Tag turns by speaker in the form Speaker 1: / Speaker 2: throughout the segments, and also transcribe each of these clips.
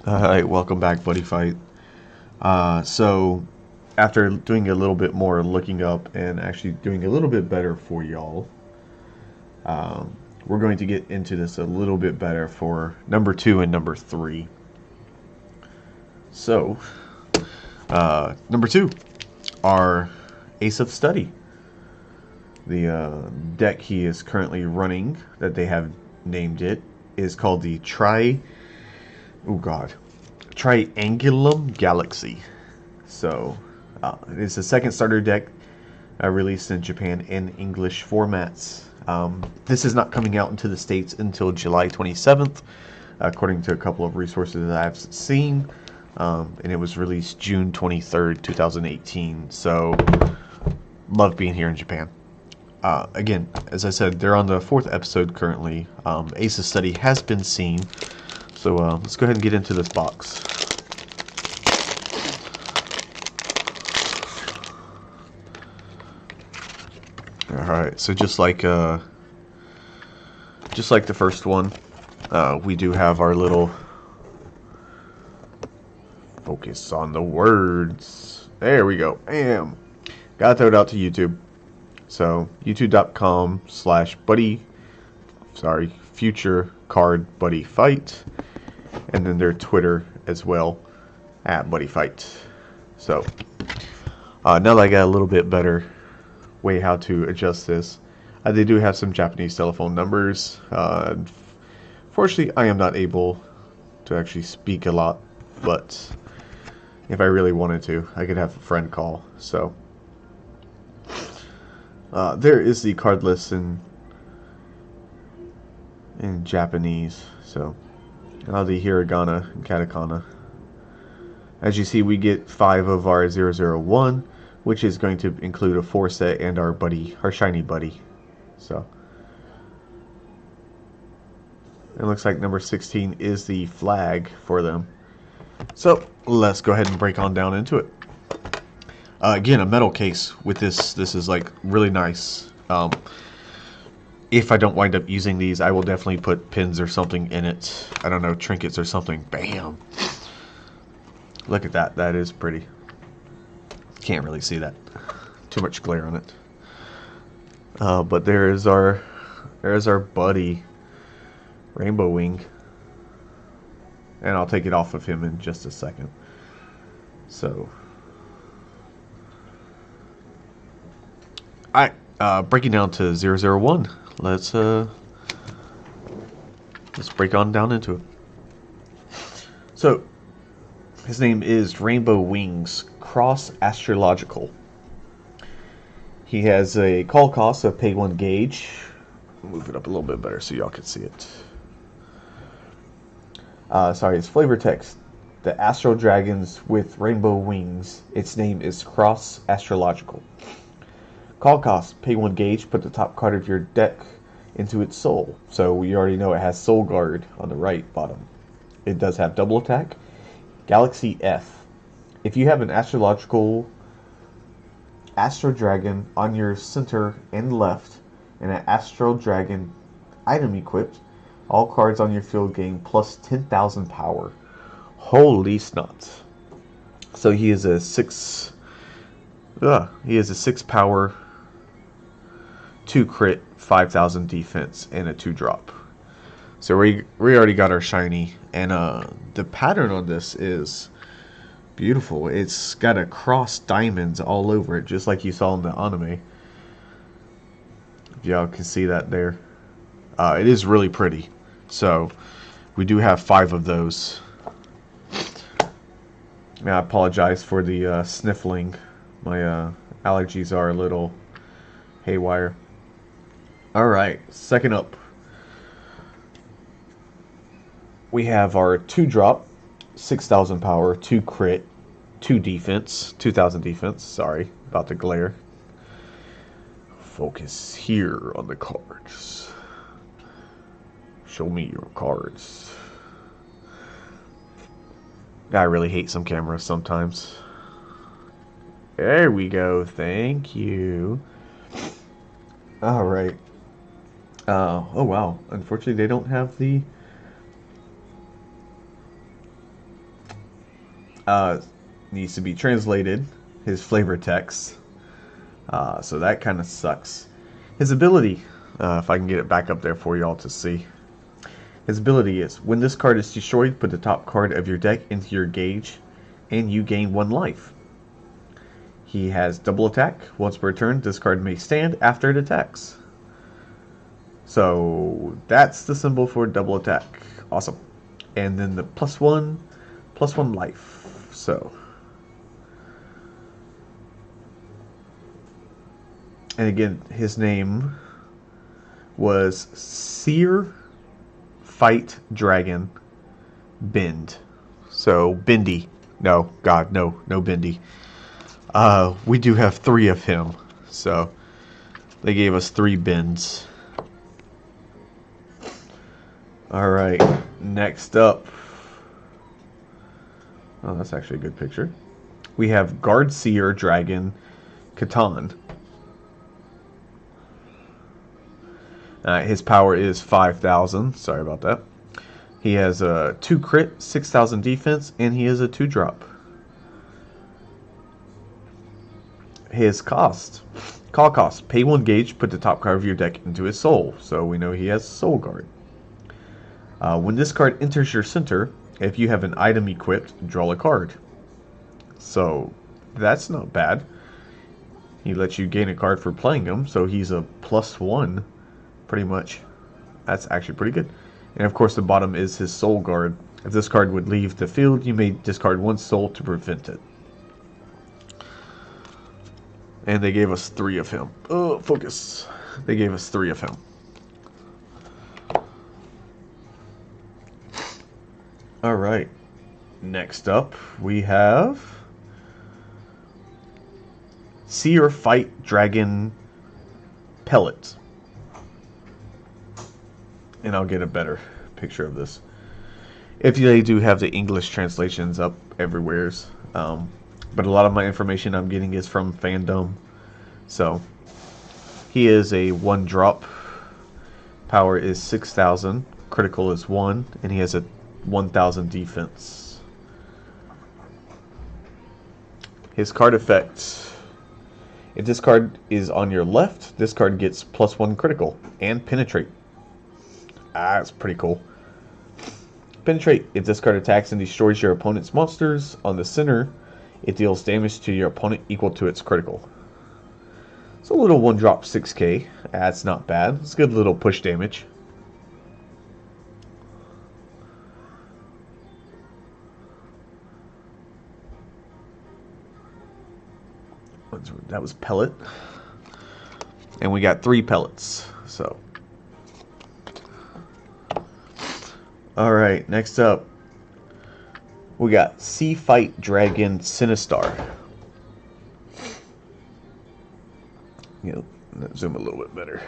Speaker 1: Alright, welcome back, Buddy Fight. So, after doing a little bit more looking up and actually doing a little bit better for y'all, we're going to get into this a little bit better for number 2 and number 3. So, number 2, our Ace of Study. The deck he is currently running, that they have named it, is called the Triangulum Galaxy. So, it's a second starter deck released in Japan in English formats. This is not coming out into the States until July 27th, according to a couple of resources that I've seen. And it was released June 23rd, 2018. So, love being here in Japan. Again, as I said, they're on the 4th episode currently. Ace of Study has been seen. So let's go ahead and get into this box. Alright, so just like the first one, we do have our little focus on the words. There we go. Bam! Gotta throw it out to YouTube. So, youtube.com/buddy, future card buddy fight, and then their Twitter as well, @buddyfight. So, now that I got a little bit better way how to adjust this, they do have some Japanese telephone numbers. Fortunately, I am not able to actually speak a lot, but if I really wanted to, I could have a friend call. So, there is the card list in Japanese, so the hiragana and katakana. As you see, we get 5 of our 001, which is going to include a 4 set and our shiny buddy. So it looks like number 16 is the flag for them. So let's go ahead and break on down into it. Again, a metal case with this. This is like really nice. If I don't wind up using these, I will definitely put pins or something in it. I don't know, trinkets or something. Bam! Look at that. That is pretty. Can't really see that. Too much glare on it. But there's our buddy, Rainbow Wing. And I'll take it off of him in just a second. So, alright, breaking down to 001. Let's break on down into it. So, his name is Rainbow Wings Cross Astrological. He has a call cost of pay 1 gauge. Move it up a little bit better so y'all can see it. His flavor text. The Astral Dragons with Rainbow Wings. Its name is Cross Astrological. Call cost, pay 1 gauge, put the top card of your deck into its soul. So we already know it has Soul Guard on the right bottom. It does have double attack. Galaxy F. If you have an Astro Dragon on your center and left, and an Astro Dragon item equipped, all cards on your field gain plus 10,000 power. Holy snots. So he is a 6 power, 2 crit, 5,000 defense, and a 2-drop. So we already got our shiny, and the pattern on this is beautiful. It's got a cross diamonds all over it, just like you saw in the anime. If y'all can see that there. It is really pretty. So we do have 5 of those. I apologize for the sniffling. My allergies are a little haywire. Alright, second up, we have our 2-drop, 6,000 power, 2 crit, 2 defense, 2,000 defense. Sorry about the glare. Focus here on the cards. Show me your cards. I really hate some cameras sometimes. There we go. Thank you. Alright. Oh wow. Unfortunately, they don't have the needs to be translated, his flavor text. So that kind of sucks. His ability, if I can get it back up there for y'all to see. His ability is, when this card is destroyed, put the top card of your deck into your gauge, and you gain 1 life. He has double attack. Once per turn, this card may stand after it attacks. So that's the symbol for double attack. Awesome. And then the +1 life. So, and again, his name was Seer Fight Dragon Bend. So Bendy. No, God, no Bendy. We do have 3 of him, so they gave us 3 bends. Alright, next up. Oh, that's actually a good picture. We have Guardseer Dragon Catan. His power is 5,000. Sorry about that. He has a 2 crit, 6,000 defense, and he is a 2-drop. His call cost, pay 1 gauge, put the top card of your deck into his soul. So we know he has Soul Guard. When this card enters your center, if you have an item equipped, draw a card. So that's not bad. He lets you gain a card for playing him, so he's a +1, pretty much. That's actually pretty good. And of course the bottom is his Soul Guard. If this card would leave the field, you may discard 1 soul to prevent it. And they gave us 3 of him. Oh, focus. They gave us 3 of him. Alright. Next up, we have Seer Fight Dragon Pellet. And I'll get a better picture of this. If they do have the English translations up everywhere. But a lot of my information I'm getting is from fandom. So, he is a 1-drop. Power is 6,000. Critical is 1. And he has a 1,000 defense. His card effect. If this card is on your left, this card gets +1 critical and penetrate. That's pretty cool. Penetrate. If this card attacks and destroys your opponent's monsters on the center, it deals damage to your opponent equal to its critical. It's a little 1-drop 6k. That's not bad. It's good little push damage. That was pellet. And we got 3 pellets. So. Alright, next up. We got Sea Fight Dragon Sinistar. Zoom a little bit better.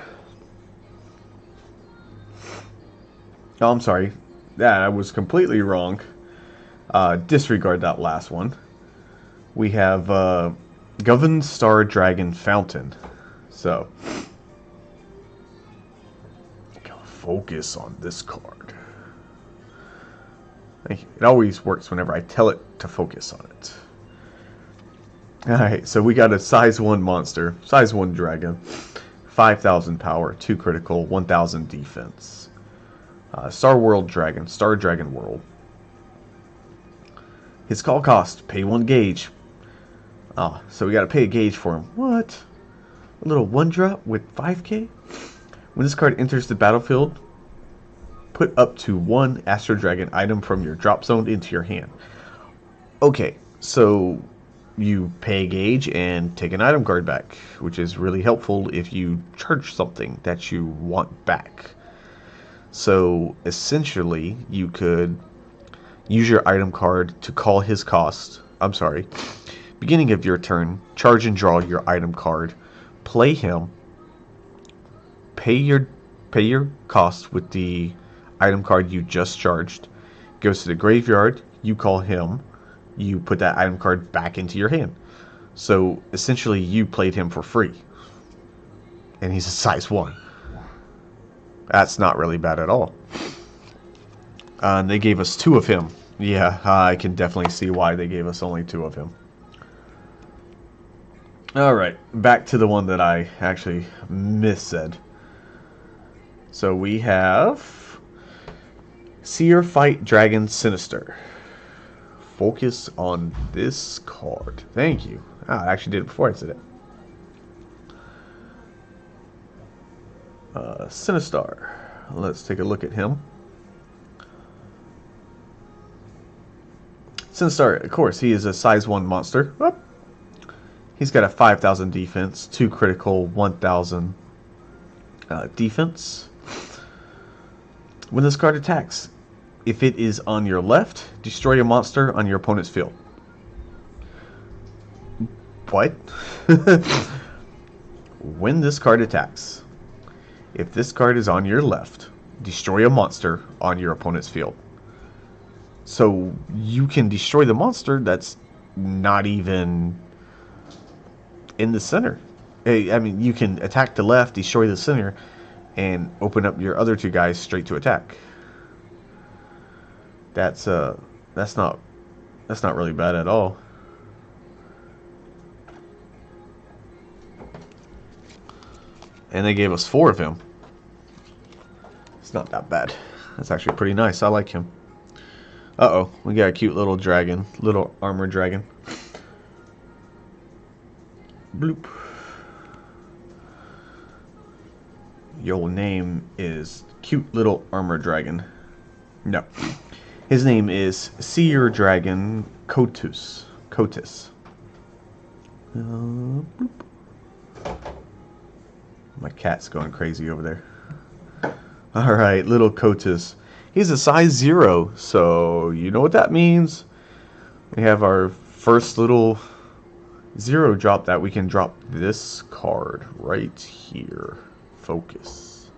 Speaker 1: Oh, I'm sorry. Yeah, I was completely wrong. Disregard that last one. We have Govern Star Dragon Fountain. So, focus on this card. It always works whenever I tell it to focus on it. Alright, so we got a size 1 monster, size 1 dragon, 5,000 power, 2 critical, 1,000 defense. Star Dragon World. His call cost, pay 1 gauge. So we gotta pay a gauge for him. What? A little 1-drop with 5k? When this card enters the battlefield, put up to 1 Astro Dragon item from your drop zone into your hand. Okay, so you pay a gauge and take an item card back, which is really helpful if you charge something that you want back. So essentially, you could use your item card to call his cost. I'm sorry. Beginning of your turn, charge and draw your item card. Play him. Pay your cost with the item card you just charged. Goes to the graveyard. You call him. You put that item card back into your hand. So essentially, you played him for free. And he's a size 1. That's not really bad at all. And they gave us 2 of him. Yeah, I can definitely see why they gave us only 2 of him. Alright, back to the one that I actually missaid. So we have Seer Fight Dragon Sinister. Focus on this card. Thank you. Ah, I actually did it before I said it. Sinistar. Let's take a look at him. Sinistar, of course, he is a size 1 monster. Whoop. He's got a 5,000 defense, 2 critical, 1,000 defense. When this card attacks, if it is on your left, destroy a monster on your opponent's field. What? When this card attacks, if this card is on your left, destroy a monster on your opponent's field. So you can destroy the monster that's not even in the center. I mean, you can attack the left, destroy the center, and open up your other 2 guys straight to attack. That's not really bad at all. And they gave us 4 of him. It's not that bad. That's actually pretty nice. I like him. Uh-oh, we got a cute little dragon, little armor dragon. Bloop. Your name is Cute Little Armor Dragon. No. His name is Seer Dragon Cotus. Bloop. My cat's going crazy over there. Alright, little Cotus. He's a size 0, so you know what that means. We have our first little 0 drop that we can drop this card right here. Focus.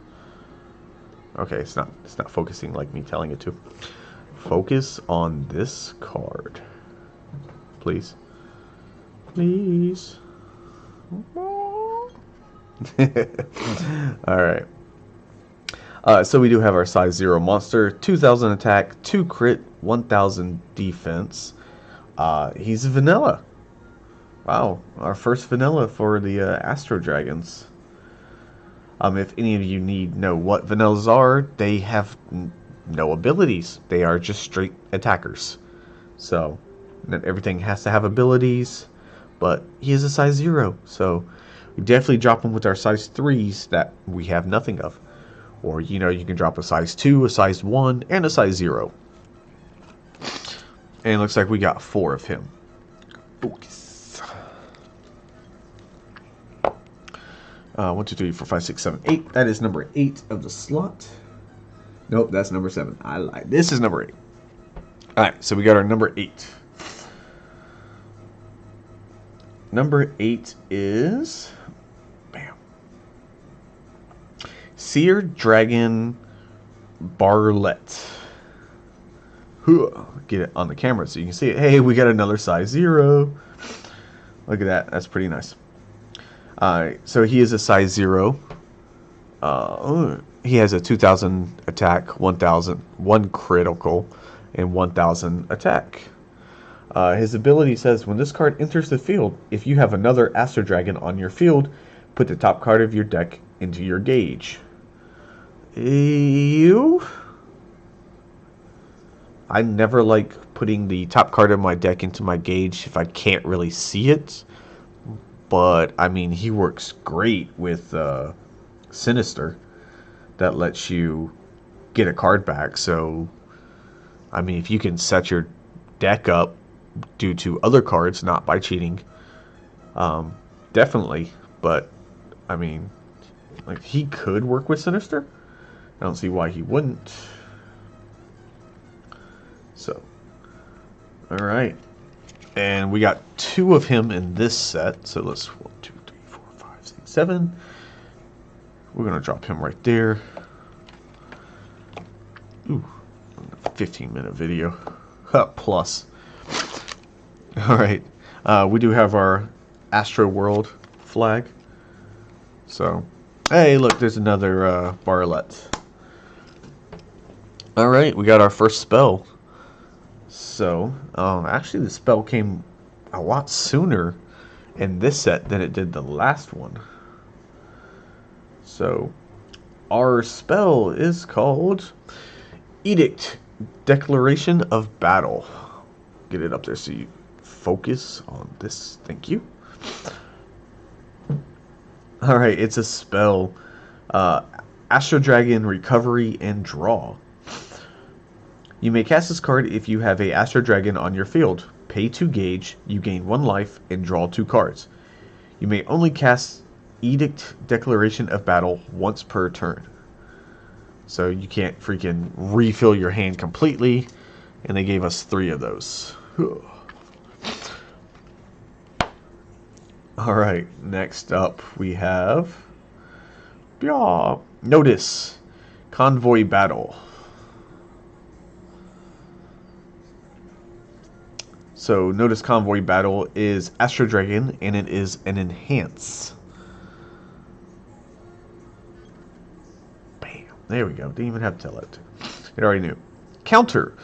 Speaker 1: Okay, it's not focusing like me telling it to. Focus on this card. Please. Please. Alright. So we do have our size 0 monster. 2,000 attack, 2 crit, 1,000 defense. He's vanilla. Wow, our first vanilla for the Astro Dragons. If any of you need to know what vanillas are, they have no abilities. They are just straight attackers. So, everything has to have abilities, but he is a size 0. So, we definitely drop him with our size 3s that we have nothing of. Or, you know, you can drop a size 2, a size 1, and a size 0. And it looks like we got 4 of him. Focus. 1, 2, 3, 4, 5, 6, 7, 8. That is number 8 of the slot. Nope, that's number 7. I lied. This is number 8. Alright, so we got our number 8. Number 8 is... Bam. Seer Dragon Barlet. Get it on the camera so you can see it. Hey, we got another size 0. Look at that. That's pretty nice. So he is a size 0. He has a 2,000 attack, 1 critical, and 1,000 attack. His ability says, when this card enters the field, if you have another Astro Dragon on your field, put the top card of your deck into your gauge. Ew. I never like putting the top card of my deck into my gauge if I can't really see it. But, I mean, he works great with Sinister. That lets you get a card back. So, I mean, if you can set your deck up due to other cards, not by cheating, definitely. But, I mean, like, he could work with Sinister. I don't see why he wouldn't. So, alright. And we got 2 of him in this set. So let's 1, 2, 3, 4, 5, 6, 7. We're going to drop him right there. Ooh, 15-minute video. Plus. Alright. We do have our Astro World flag. So, hey, look, there's another Barlet. Alright, we got our first spell. So, actually the spell came a lot sooner in this set than it did the last one. So, our spell is called Edict, Declaration of Battle. Get it up there so you focus on this. Thank you. Alright, it's a spell. Astro Dragon, Recovery, and Draw. You may cast this card if you have a Astro Dragon on your field. Pay 2 gauge, you gain 1 life, and draw 2 cards. You may only cast Edict, Declaration of Battle once per turn. So you can't freaking refill your hand completely, and they gave us 3 of those. Alright, next up we have Notice, Convoy Battle. So Notice Convoy Battle is Astro Dragon, and it is an enhance. Bam. There we go. Didn't even have to tell it. It already knew. Counter.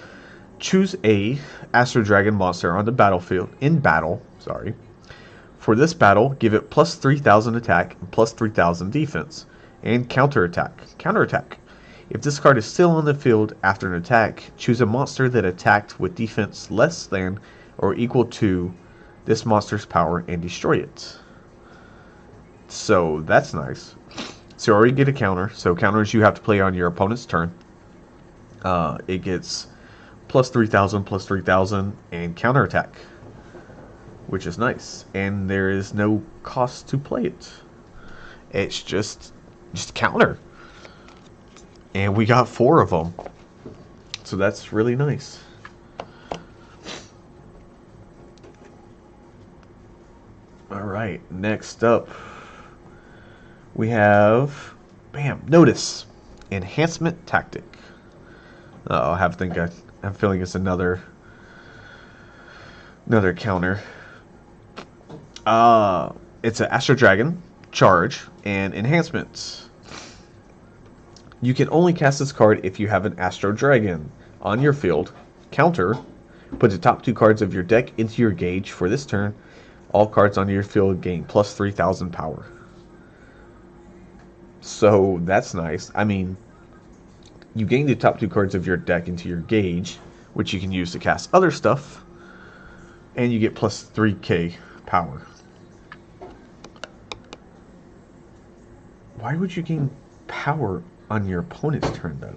Speaker 1: Choose a Astro Dragon monster on the battlefield in battle. Sorry. For this battle, give it plus 3,000 attack and plus 3,000 defense, and counterattack. Counterattack. If this card is still on the field after an attack, choose a monster that attacked with defense less than or equal to this monster's power and destroy it. So that's nice. So you already get a counter. So counters you have to play on your opponent's turn. It gets plus 3,000 and counterattack, which is nice. And there is no cost to play it. It's just counter. And we got 4 of them. So that's really nice. Alright, next up we have Notice, Enhancement Tactic. I have a feeling it's another counter. It's an Astro Dragon, Charge, and Enhancements. You can only cast this card if you have an Astro Dragon on your field. Counter, put the top 2 cards of your deck into your gauge for this turn. All cards on your field gain plus 3,000 power. So that's nice. I mean, you gain the top 2 cards of your deck into your gauge, which you can use to cast other stuff, and you get plus 3k power. Why would you gain power on your opponent's turn, though?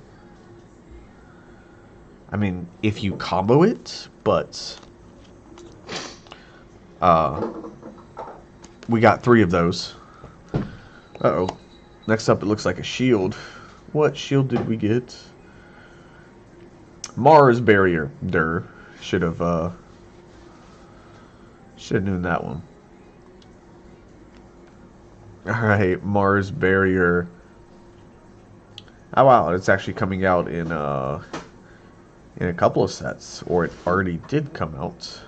Speaker 1: I mean, if you combo it, but we got 3 of those. Uh-oh. Next up, it looks like a shield. What shield did we get? Mars Barrier. Should have known that one. Alright, Mars Barrier. Oh wow, it's actually coming out in a couple of sets, or it already did come out.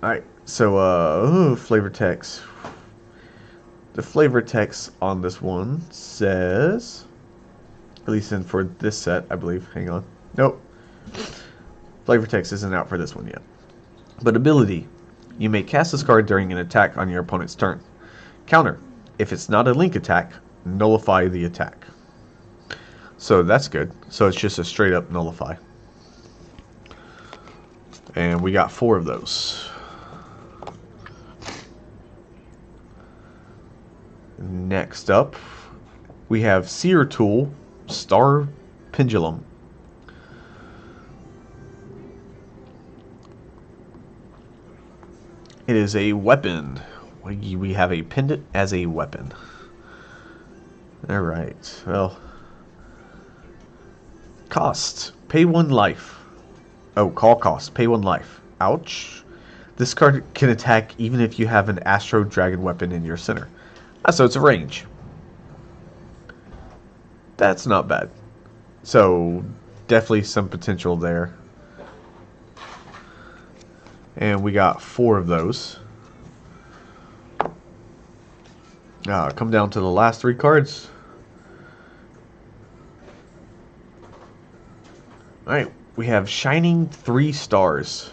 Speaker 1: Alright, so flavor text. The flavor text on this one says, at least for this set, I believe. Hang on. Nope. Flavor text isn't out for this one yet. But ability. You may cast this card during an attack on your opponent's turn. Counter. If it's not a link attack, nullify the attack. So that's good. So it's just a straight up nullify. And we got 4 of those. Next up, we have Seer Tool, Star Pendulum. It is a weapon. We have a pendant as a weapon. Alright, well. Cost. Pay 1 life. Oh, call cost. Pay 1 life. Ouch. This card can attack even if you have an Astro Dragon weapon in your center. So it's a range. That's not bad. So definitely some potential there. And we got 4 of those. Come down to the last 3 cards. Alright, we have Shining 3 Stars.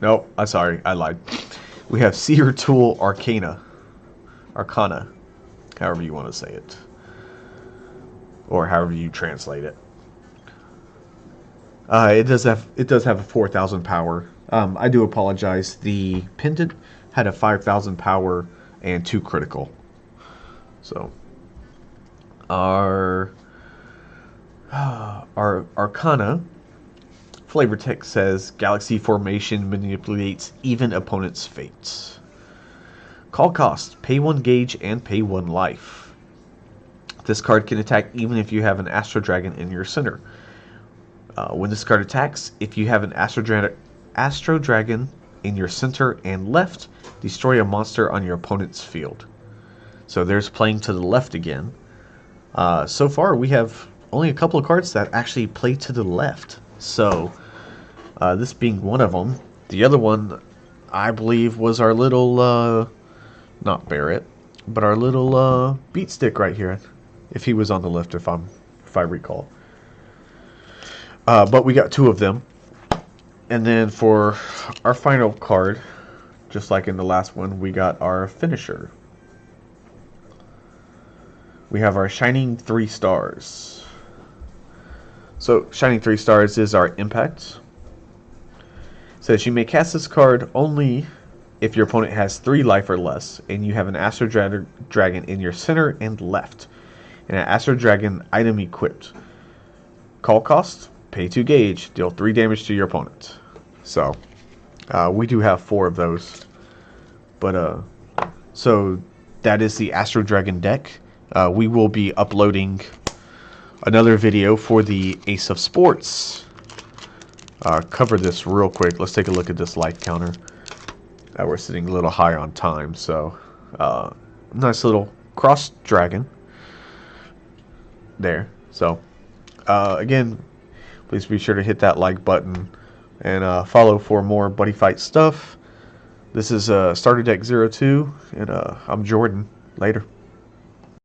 Speaker 1: Nope, I'm sorry, I lied. We have Seer Tool Arcana. However you want to say it. Or however you translate it. It does have a 4,000 power. I do apologize. The pendant had a 5,000 power and 2 critical. So our Arcana flavor text says Galaxy Formation manipulates even opponents' fates. Call cost: pay 1 gauge and pay 1 life. This card can attack even if you have an Astro Dragon in your center. When this card attacks, if you have an Astro Dragon in your center and left, destroy a monster on your opponent's field. So there's playing to the left again. So far we have only a couple of cards that actually play to the left. So this being one of them. The other one, I believe, was our little, not Barrett, but our little beat stick right here. If he was on the left, if I recall. But we got 2 of them. And then for our final card, just like in the last one, we got our finisher. We have our Shining 3 Stars. So Shining 3 Stars is our impact. It says you may cast this card only if your opponent has 3 life or less, and you have an Astro Dragon in your center and left, and an Astro Dragon item equipped. Call cost: pay 2 gauge, deal 3 damage to your opponent. So we do have 4 of those. But so that is the Astro Dragon deck. We will be uploading another video for the Ace of Sports. Cover this real quick. Let's take a look at this life counter. We're sitting a little high on time, so nice little cross dragon there. So again, please be sure to hit that like button and follow for more Buddy Fight stuff. This is Starter Deck 02, and I'm Jordan. Later.